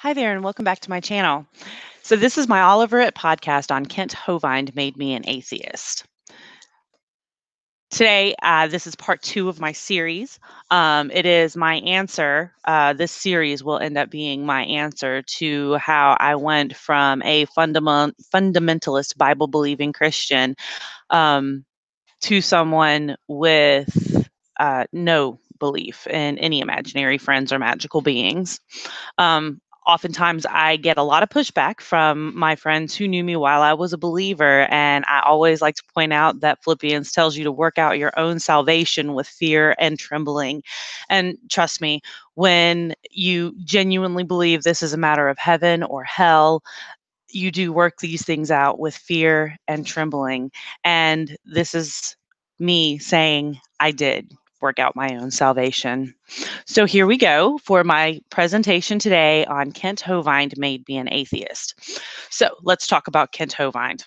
Hi there, and welcome back to my channel. So this is my All Over It podcast on Kent Hovind Made Me an Atheist. Today, this is part 2 of my series. It is my answer. This series will end up being my answer to how I went from a fundamentalist Bible-believing Christian to someone with no belief in any imaginary friends or magical beings. Oftentimes I get a lot of pushback from my friends who knew me while I was a believer, and I always like to point out that Philippians tells you to work out your own salvation with fear and trembling. And trust me, when you genuinely believe this is a matter of heaven or hell, you do work these things out with fear and trembling. And this is me saying I did work out my own salvation. So here we go for my presentation today on Kent Hovind Made Me an Atheist. So let's talk about Kent Hovind.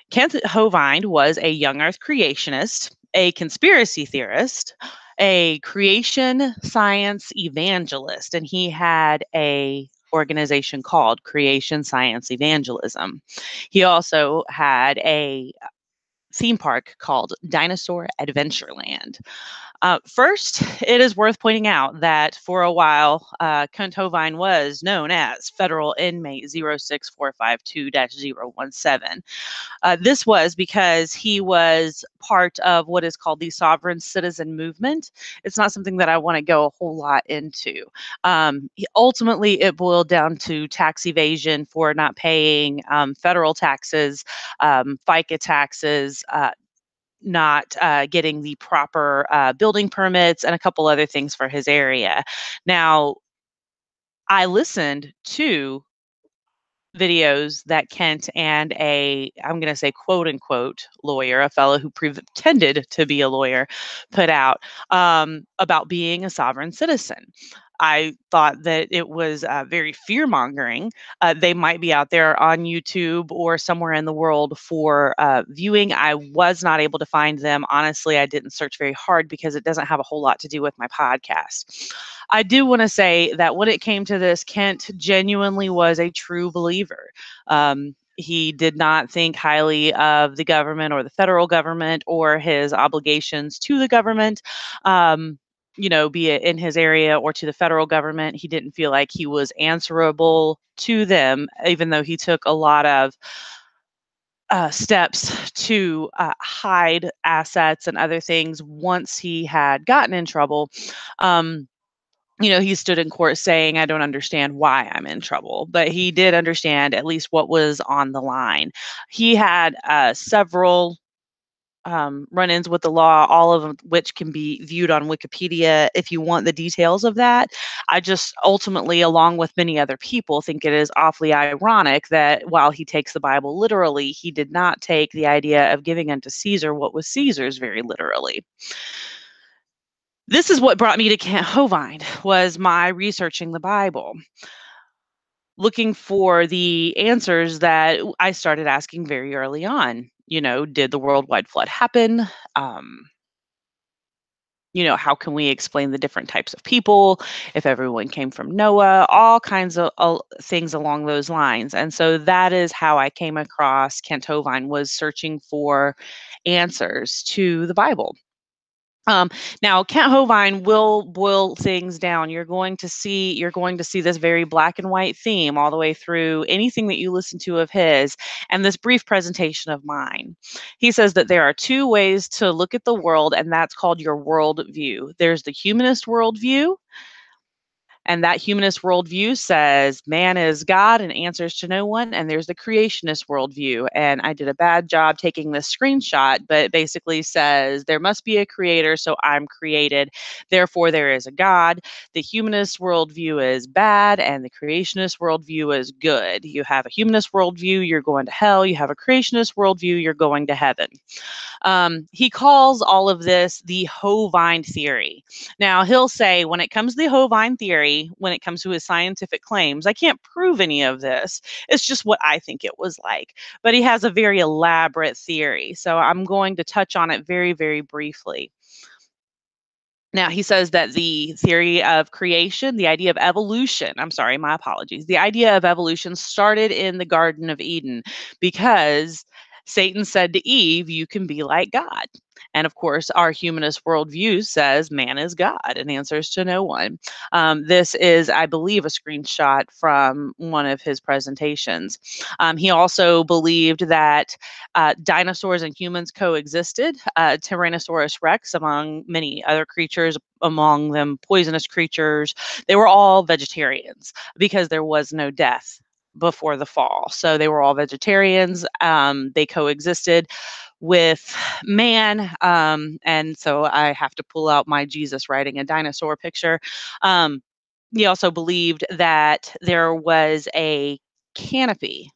Kent Hovind was a young earth creationist, a conspiracy theorist, a creation science evangelist, and he had a organization called Creation Science Evangelism. He also had a theme park called Dinosaur Adventureland. First, it is worth pointing out that for a while, Kent Hovind was known as Federal Inmate 06452-017. This was because he was part of what is called the Sovereign Citizen Movement. It's not something that I want to go a whole lot into. Ultimately, it boiled down to tax evasion for not paying federal taxes, FICA taxes, not getting the proper building permits, and a couple other things for his area. Now, I listened to videos that Kent and I'm going to say quote unquote lawyer, a fellow who pretended to be a lawyer, put out about being a sovereign citizen. I thought that it was very fear mongering. They might be out there on YouTube or somewhere in the world for viewing. I was not able to find them. Honestly, I didn't search very hard because it doesn't have a whole lot to do with my podcast. I do want to say that when it came to this, Kent genuinely was a true believer. He did not think highly of the government or the federal government or his obligations to the government. Be it in his area or to the federal government. He didn't feel like he was answerable to them, even though he took a lot of steps to hide assets and other things once he had gotten in trouble. He stood in court saying, I don't understand why I'm in trouble, but he did understand at least what was on the line. He had several run-ins with the law, all of them which can be viewed on Wikipedia if you want the details of that. I just ultimately, along with many other people, think it is awfully ironic that while he takes the Bible literally, he did not take the idea of giving unto Caesar what was Caesar's very literally. This is what brought me to Kent Hovind, was my researching the Bible, looking for the answers that I started asking very early on. Did the worldwide flood happen? How can we explain the different types of people? If everyone came from Noah, all kinds of things along those lines. And so that is how I came across Kent Hovind, was searching for answers to the Bible. Now, Kent Hovind will boil things down. You're going to see this very black and white theme all the way through anything that you listen to of his, and this brief presentation of mine. He says that there are two ways to look at the world, and that's called your worldview. There's the humanist worldview. And that humanist worldview says man is God and answers to no one. And there's the creationist worldview. And I did a bad job taking this screenshot, but it basically says there must be a creator, so I'm created. Therefore, there is a God. The humanist worldview is bad, and the creationist worldview is good. You have a humanist worldview, you're going to hell. You have a creationist worldview, you're going to heaven. He calls all of this the Hovind theory. Now, he'll say, when it comes to the Hovind theory, when it comes to his scientific claims, I can't prove any of this. It's just what I think it was like. But he has a very elaborate theory. So I'm going to touch on it very, very briefly. Now, he says that the theory of creation, the idea of evolution, I'm sorry, my apologies. The idea of evolution started in the Garden of Eden because Satan said to Eve, "You can be like God." And of course, our humanist worldview says man is God and answers to no one. This is, I believe, a screenshot from one of his presentations. He also believed that dinosaurs and humans coexisted, Tyrannosaurus rex, among many other creatures, among them poisonous creatures. They were all vegetarians because there was no death before the fall. So they were all vegetarians. They coexisted with man. And so I have to pull out my Jesus riding a dinosaur picture. He also believed that there was a canopy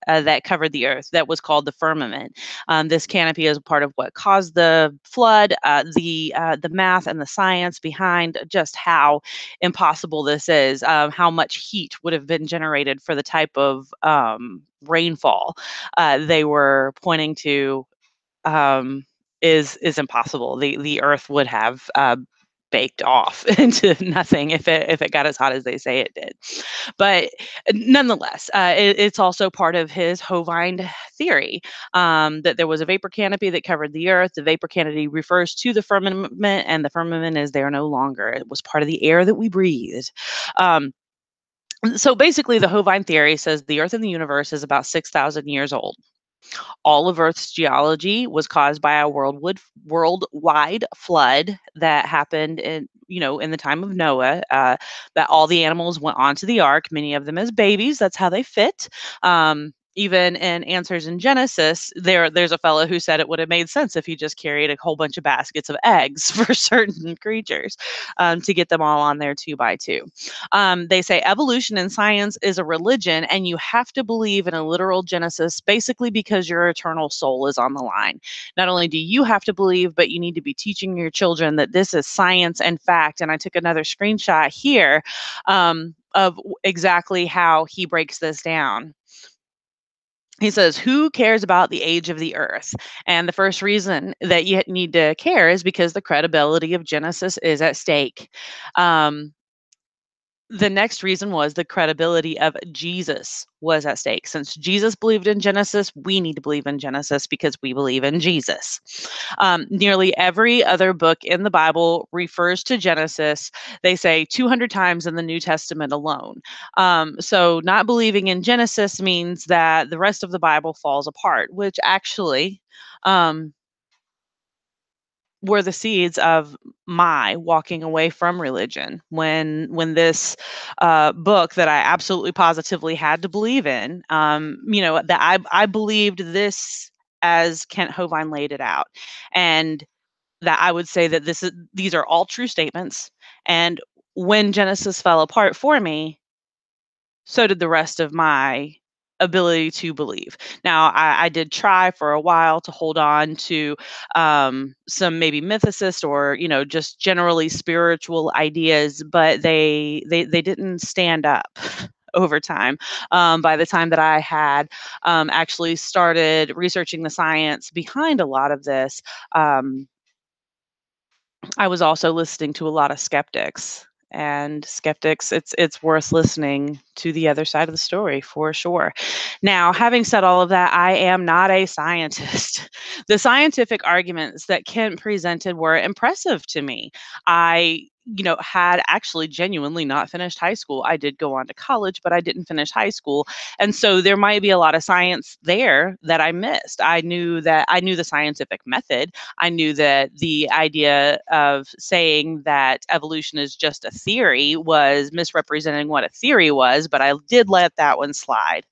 that covered the earth that was called the firmament. This canopy is part of what caused the flood. The math and the science behind just how impossible this is, how much heat would have been generated for the type of rainfall they were pointing to, is impossible. The earth would have baked off into nothing if it got as hot as they say it did. But nonetheless, it's also part of his Hovind theory, that there was a vapor canopy that covered the earth. The vapor canopy refers to the firmament, and the firmament is there no longer. It was part of the air that we breathed. So basically, the Hovind theory says the earth and the universe is about 6,000 years old. All of Earth's geology was caused by a worldwide flood that happened in the time of Noah. That all the animals went onto the ark, many of them as babies. That's how they fit. Even in Answers in Genesis, there's a fellow who said it would have made sense if he just carried a whole bunch of baskets of eggs for certain creatures, to get them all on there 2 by 2. They say evolution in science is a religion, and you have to believe in a literal Genesis, basically because your eternal soul is on the line. Not only do you have to believe, but you need to be teaching your children that this is science and fact. And I took another screenshot here of exactly how he breaks this down. He says, "Who cares about the age of the earth?" And the first reason that you need to care is because the credibility of Genesis is at stake. The next reason was the credibility of Jesus was at stake. Since Jesus believed in Genesis, we need to believe in Genesis because we believe in Jesus. Nearly every other book in the Bible refers to Genesis, they say 200 times in the New Testament alone. So not believing in Genesis means that the rest of the Bible falls apart, which actually were the seeds of my walking away from religion when this book that I absolutely positively had to believe in, that I believed this as Kent Hovind laid it out, and that I would say that these are all true statements. And when Genesis fell apart for me, so did the rest of my ability to believe. Now, I did try for a while to hold on to some maybe mythicists or just generally spiritual ideas, but they didn't stand up over time. By the time that I had actually started researching the science behind a lot of this, I was also listening to a lot of skeptics. And skeptics, it's worth listening to the other side of the story for sure. Now, having said all of that, I am not a scientist. The scientific arguments that Kent presented were impressive to me. I had actually genuinely not finished high school. I did go on to college, but I didn't finish high school. And so there might be a lot of science there that I missed. I knew the scientific method. I knew that the idea of saying that evolution is just a theory was misrepresenting what a theory was, but I did let that one slide.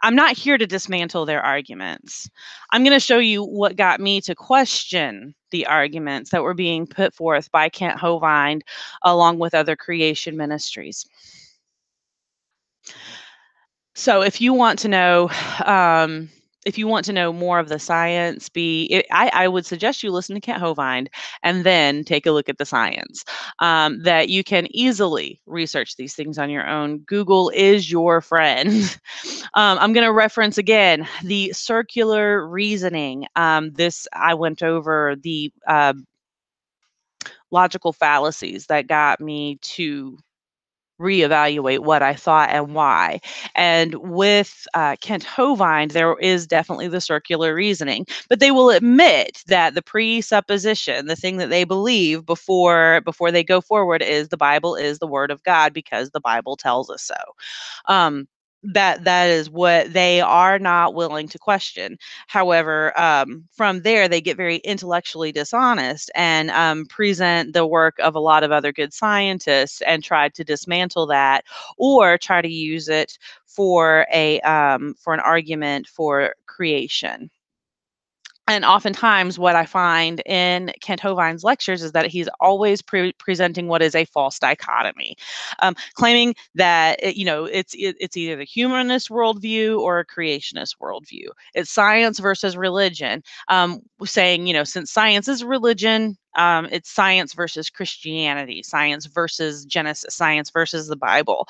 I'm not here to dismantle their arguments. I'm going to show you what got me to question the arguments that were being put forth by Kent Hovind along with other creation ministries. So if you want to know, more of the science, I would suggest you listen to Kent Hovind and then take a look at the science. That you can easily research these things on your own. Google is your friend. I'm going to reference again the circular reasoning. This I went over the logical fallacies that got me to reevaluate what I thought and why. And with Kent Hovind, there is definitely the circular reasoning, but they will admit that the presupposition, the thing that they believe before they go forward, is the Bible is the Word of God because the Bible tells us so. Um, that is what they are not willing to question. However, from there they get very intellectually dishonest and present the work of a lot of other good scientists and try to dismantle that or try to use it for an argument for creation. And oftentimes, what I find in Kent Hovind's lectures is that he's always presenting what is a false dichotomy, claiming that it's either the humanist worldview or a creationist worldview. It's science versus religion, saying since science is religion, it's science versus Christianity, science versus Genesis, science versus the Bible,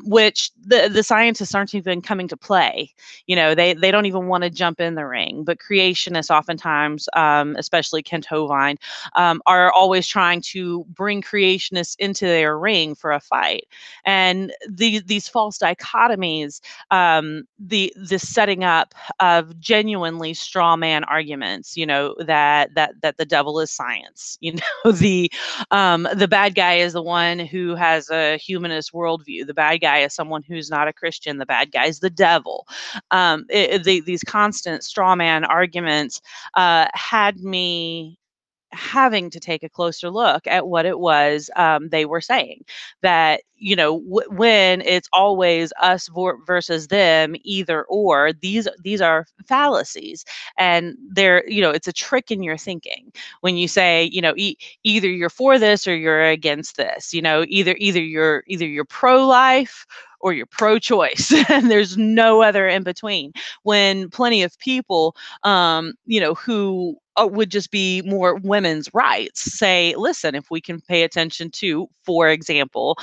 which the scientists aren't even coming to play. They don't even want to jump in the ring, but creationists oftentimes, especially Kent Hovind, are always trying to bring creationists into their ring for a fight. And these false dichotomies, the setting up of genuinely straw man arguments, that the devil is science, the bad guy is the one who has a humanist worldview, the bad guy is someone who's not a Christian, the bad guy is the devil. These constant straw man arguments had me having to take a closer look at what it was they were saying. That when it's always us versus them, either or, these are fallacies, and it's a trick in your thinking when you say either you're for this or you're against this. Either you're pro-life or you're pro-choice, and there's no other in between. When plenty of people, who would just be more women's rights, say, listen, if we can pay attention to, for example,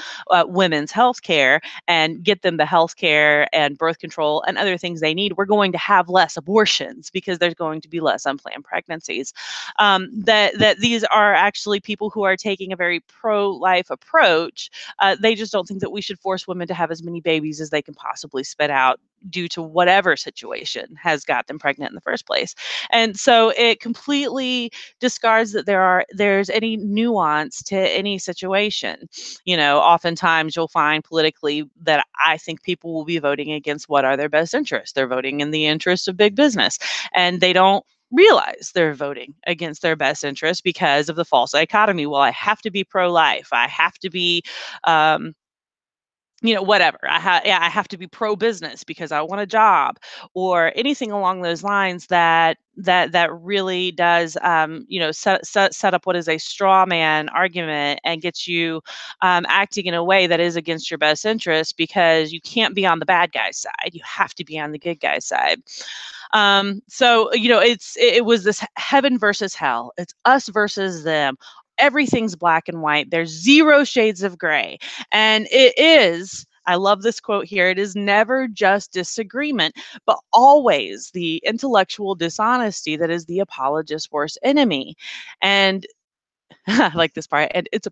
women's health care and get them the health care and birth control and other things they need, we're going to have less abortions because there's going to be less unplanned pregnancies. That these are actually people who are taking a very pro-life approach. They just don't think that we should force women to have as many babies as they can possibly spit out due to whatever situation has got them pregnant in the first place. And so it completely discards that there's any nuance to any situation. Oftentimes you'll find politically that I think people will be voting against what are their best interests. They're voting in the interests of big business, and they don't realize they're voting against their best interest because of the false dichotomy. Well, I have to be pro-life. I have to be whatever. I have to be pro-business because I want a job, or anything along those lines that really does, set up what is a straw man argument and gets you acting in a way that is against your best interest, because you can't be on the bad guy's side. You have to be on the good guy's side. So it was this heaven versus hell. It's us versus them. Everything's black and white. There's zero shades of gray. And it is, I love this quote here, it is never just disagreement, but always the intellectual dishonesty that is the apologist's worst enemy. And I like this part. And its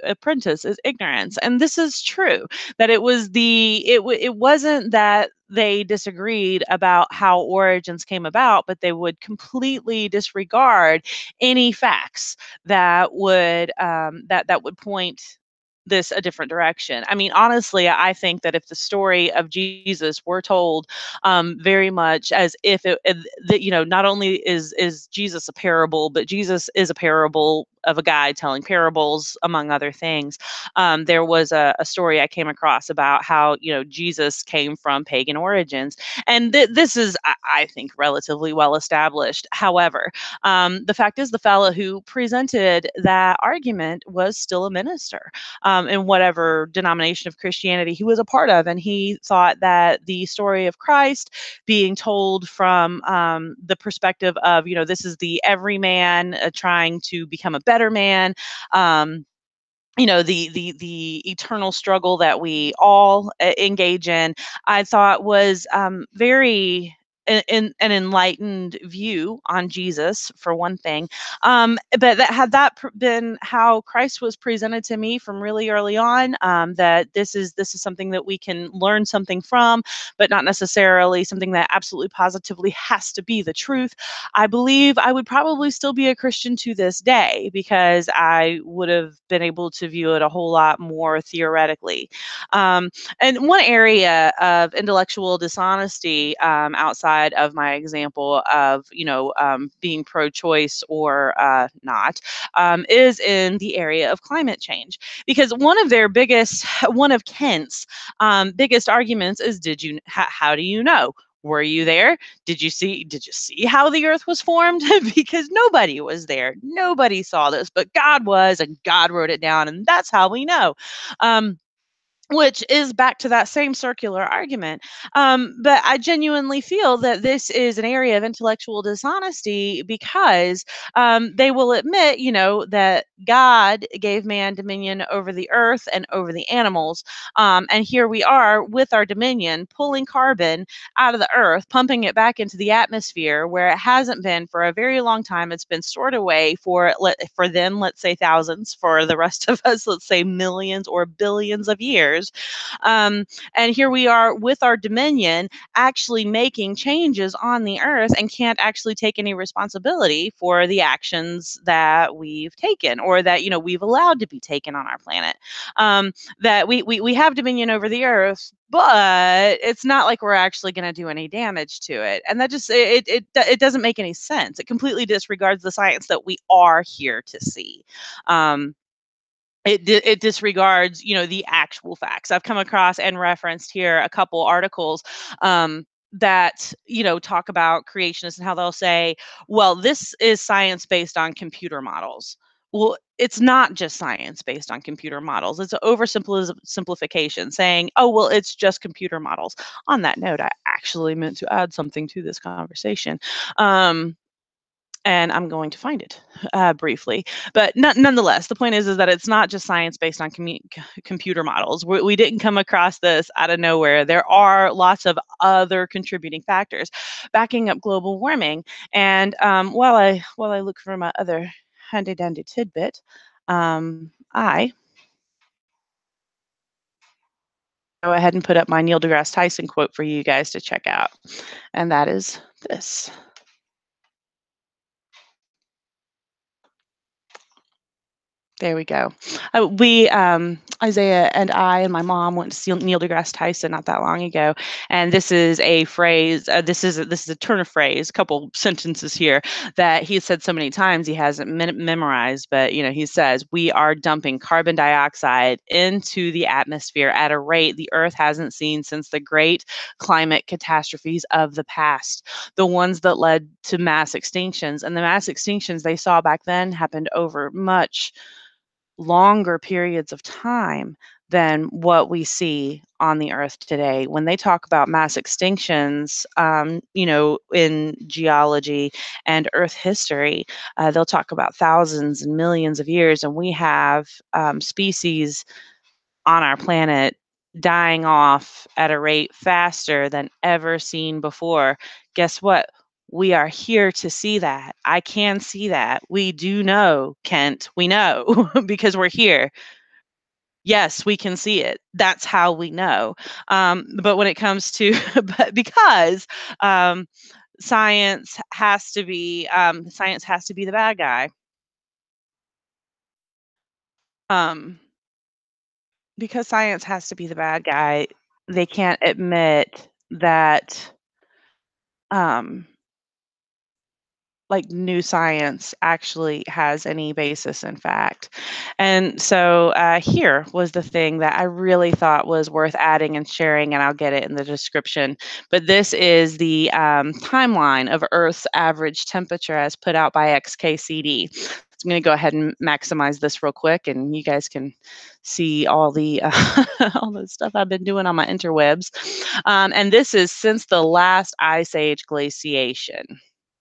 apprentice is ignorance. And this is true. That it wasn't that they disagreed about how origins came about, but they would completely disregard any facts that would point this a different direction. I mean, honestly, I think that if the story of Jesus were told very much as if not only is Jesus a parable, but Jesus is a parable of a guy telling parables, among other things. There was a story I came across about how Jesus came from pagan origins, and this is, I think, relatively well established. However, the fact is, the fellow who presented that argument was still a minister in whatever denomination of Christianity he was a part of. And he thought that the story of Christ being told from the perspective of, this is the everyman trying to become a better man. The eternal struggle that we all engage in, I thought was very an enlightened view on Jesus, for one thing. But had that been how Christ was presented to me from really early on, that this is something that we can learn something from, but not necessarily something that absolutely positively has to be the truth, I believe I would probably still be a Christian to this day, because I would have been able to view it a whole lot more theoretically. And one area of intellectual dishonesty, outside of my example of, being pro-choice or not, is in the area of climate change. Because one of Kent's biggest arguments is, how do you know? Were you there? Did you see how the earth was formed? Because nobody was there. Nobody saw this, but God was, and God wrote it down, and that's how we know. Which is back to that same circular argument. But I genuinely feel that this is an area of intellectual dishonesty, because they will admit, that God gave man dominion over the earth and over the animals. And here we are with our dominion, pulling carbon out of the earth, pumping it back into the atmosphere where it hasn't been for a very long time. It's been stored away for them, let's say thousands, for the rest of us, let's say millions or billions of years. And here we are with our dominion, actually making changes on the earth, and can't actually take any responsibility for the actions that we've taken, or that we've allowed to be taken on our planet. That we have dominion over the earth, but it's not like we're actually going to do any damage to it. And that just it doesn't make any sense. It completely disregards the science that we are here to see. It disregards, the actual facts. I've come across and referenced here a couple articles that, talk about creationists, and how they'll say, well, this is science based on computer models. Well, it's not just science based on computer models. It's an oversimplification, saying, oh, well, it's just computer models. On that note, I actually meant to add something to this conversation. And I'm going to find it briefly. But nonetheless, the point is that it's not just science based on computer models. We didn't come across this out of nowhere. There are lots of other contributing factors backing up global warming. And while I look for my other handy dandy tidbit, I go ahead and put up my Neil deGrasse Tyson quote for you guys to check out, and that is this. There we go. Isaiah and I and my mom went to see Neil deGrasse Tyson not that long ago, and this is a phrase. This is a turn of phrase, a couple sentences here that he said so many times he hasn't memorized. But he says, "We are dumping carbon dioxide into the atmosphere at a rate the Earth hasn't seen since the great climate catastrophes of the past, the ones that led to mass extinctions. And the mass extinctions they saw back then happened over much longer periods of time than what we see on the earth today." When they talk about mass extinctions, in geology and earth history, they'll talk about thousands and millions of years, and we have species on our planet dying off at a rate faster than ever seen before. Guess what? We are here to see that. I can see that. We do know, Kent. We know because we're here. Yes, we can see it. That's how we know. But when it comes to, but because science has to be the bad guy. Um, because science has to be the bad guy, they can't admit that um, like new science actually has any basis in fact. And so here was the thing that I really thought was worth adding and sharing, and I'll get it in the description. But this is the timeline of Earth's average temperature as put out by XKCD. So I'm going to go ahead and maximize this real quick, and you guys can see all the all the stuff I've been doing on my interwebs. And this is since the last ice age glaciation,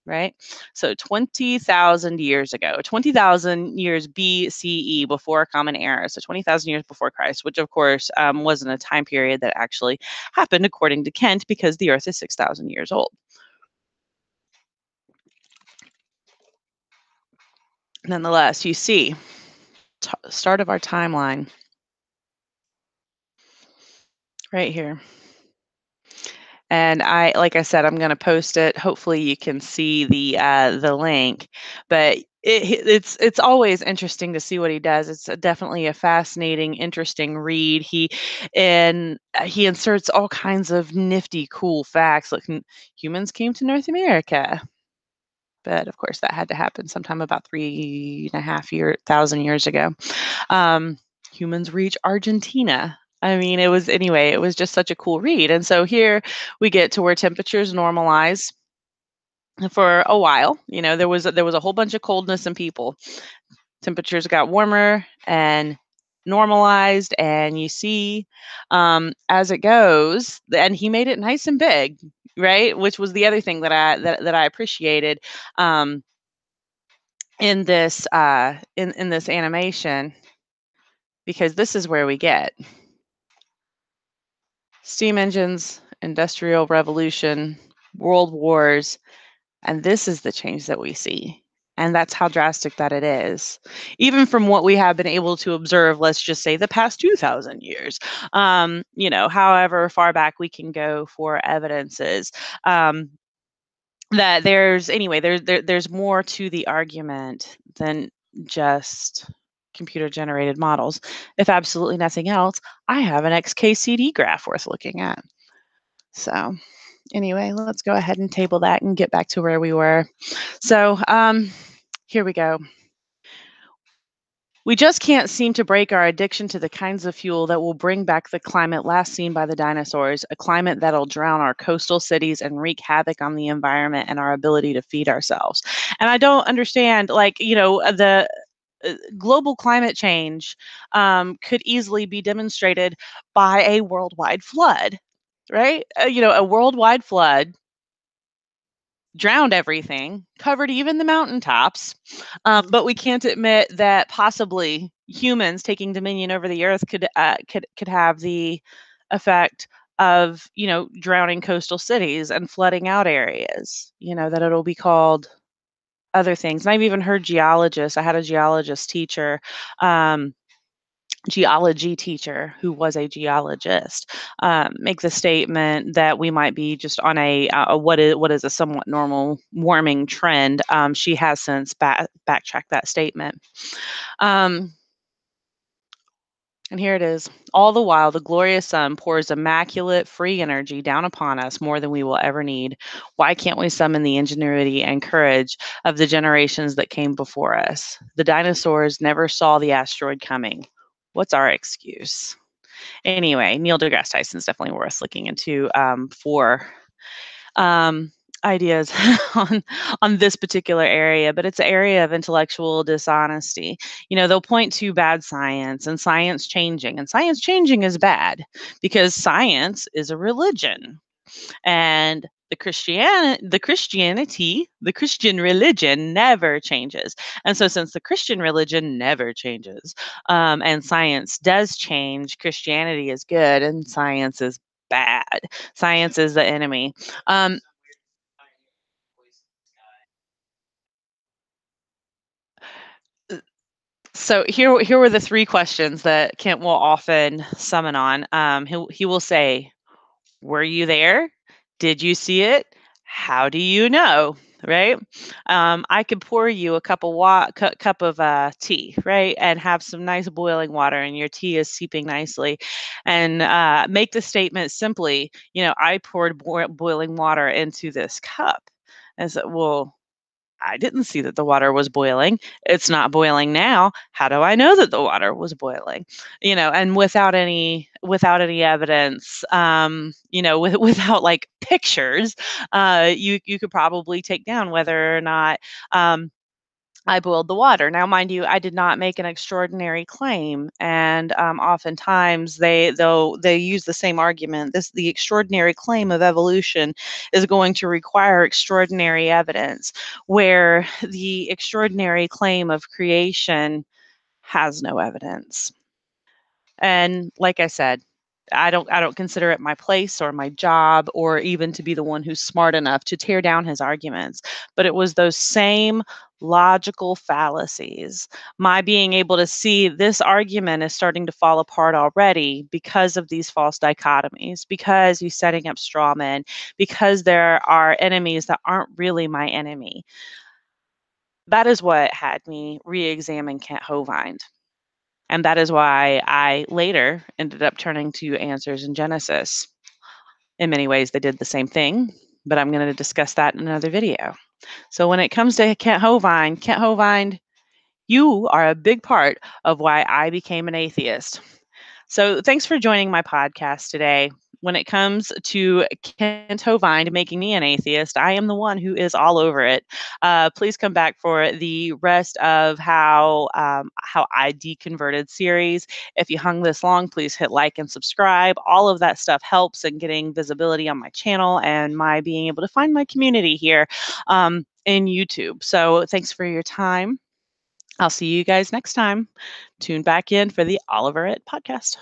right? So 20,000 years ago, 20,000 years BCE, before Common Era. So 20,000 years before Christ, which of course wasn't a time period that actually happened according to Kent, because the Earth is 6,000 years old. Nonetheless, you see, start of our timeline right here. And like I said, I'm going to post it. Hopefully, you can see the link. But it's always interesting to see what he does. It's definitely a fascinating, interesting read. He inserts all kinds of nifty, cool facts. Like humans came to North America, but of course that had to happen sometime about 3,500 years ago. Humans reach Argentina. I mean, it was just such a cool read. And so here we get to where temperatures normalize for a while. There was a whole bunch of coldness in people. Temperatures got warmer and normalized, and you see as it goes, and he made it nice and big, right? Which was the other thing that I appreciated in this in this animation, because this is where we get steam engines, industrial revolution, world wars, and this is the change that we see. And that's how drastic that it is. Even from what we have been able to observe, let's just say the past 2,000 years, however far back we can go for evidences. That there's more to the argument than just computer generated models. If absolutely nothing else, I have an XKCD graph worth looking at. So anyway, let's go ahead and table that and get back to where we were. So here we go. We just can't seem to break our addiction to the kinds of fuel that will bring back the climate last seen by the dinosaurs, a climate that'll drown our coastal cities and wreak havoc on the environment and our ability to feed ourselves. And I don't understand, the global climate change could easily be demonstrated by a worldwide flood, right? A worldwide flood drowned everything, covered even the mountaintops. But we can't admit that possibly humans taking dominion over the earth could have the effect of drowning coastal cities and flooding out areas. That it'll be called other things. And I've even heard geologists. I had a geologist teacher. Geology teacher who was a geologist make the statement that we might be just on a what is a somewhat normal warming trend. She has since backtracked that statement. And here it is. All the while, the glorious sun pours immaculate, free energy down upon us more than we will ever need. Why can't we summon the ingenuity and courage of the generations that came before us? The dinosaurs never saw the asteroid coming. What's our excuse? Anyway, Neil deGrasse Tyson is definitely worth looking into for ideas on this particular area, but it's an area of intellectual dishonesty. They'll point to bad science and science changing, and science changing is bad because science is a religion. And the Christian religion never changes. And so since the Christian religion never changes, and science does change, Christianity is good and science is bad. Science is the enemy. So here were the three questions that Kent will often summon on. He will say, were you there? Did you see it? How do you know? Right? I could pour you a cup of tea, right, and have some nice boiling water, and your tea is seeping nicely, and make the statement simply, I poured boiling water into this cup, and so, well, I didn't see that the water was boiling. It's not boiling now. How do I know that the water was boiling? And without any evidence, without like pictures, you could probably take down whether or not I boiled the water. Now, mind you, I did not make an extraordinary claim, and oftentimes they use the same argument. The extraordinary claim of evolution is going to require extraordinary evidence, where the extraordinary claim of creation has no evidence. And like I said, I don't consider it my place or my job or even to be the one who's smart enough to tear down his arguments. But it was those same logical fallacies. My being able to see this argument is starting to fall apart already because of these false dichotomies, because he's setting up straw men, because there are enemies that aren't really my enemy. That is what had me re-examine Kent Hovind. And that is why I later ended up turning to Answers in Genesis. In many ways, they did the same thing, but I'm going to discuss that in another video. So when it comes to Kent Hovind, you are a big part of why I became an atheist. So thanks for joining my podcast today. When it comes to Kent Hovind making me an atheist, I am the one who is all over it. Please come back for the rest of how I deconverted series. If you hung this long, please hit like and subscribe. All of that stuff helps in getting visibility on my channel and my being able to find my community here in YouTube. So thanks for your time. I'll see you guys next time. Tune back in for the Oliver It podcast.